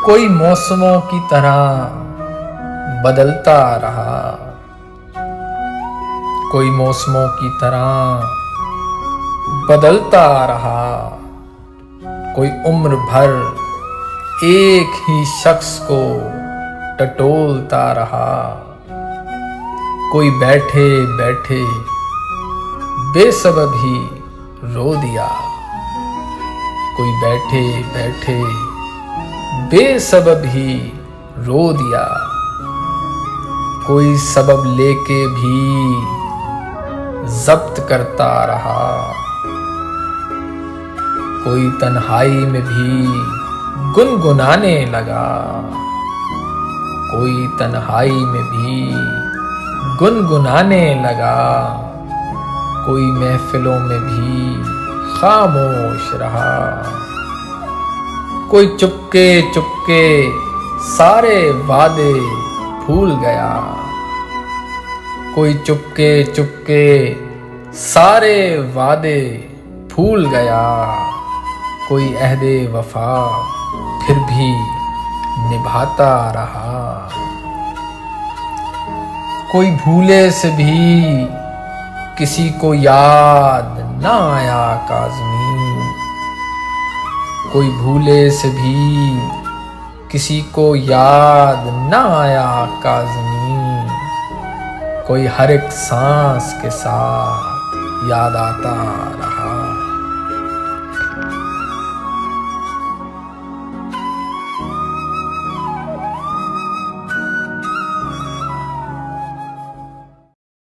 कोई मौसमों की तरह बदलता रहा, कोई मौसमों की तरह बदलता रहा। कोई उम्र भर एक ही शख्स को टटोलता रहा। कोई बैठे बैठे बेसबब ही रो दिया, कोई बैठे बैठे बेसबब ही रो दिया। कोई सबब लेके भी जब्त करता रहा, कोई तन्हाई में भी गुनगुनाने लगा, कोई तन्हाई में भी गुनगुनाने लगा। कोई महफिलों में भी खामोश रहा। कोई चुपके चुपके सारे वादे भूल गया, कोई चुपके चुपके सारे वादे भूल गया। कोई अहदे वफा फिर भी निभाता रहा। कोई भूले से भी किसी को याद ना आया काज़मी, कोई भूले से भी किसी को याद ना आया काज़मी। कोई हर एक सांस के साथ याद आता रहा।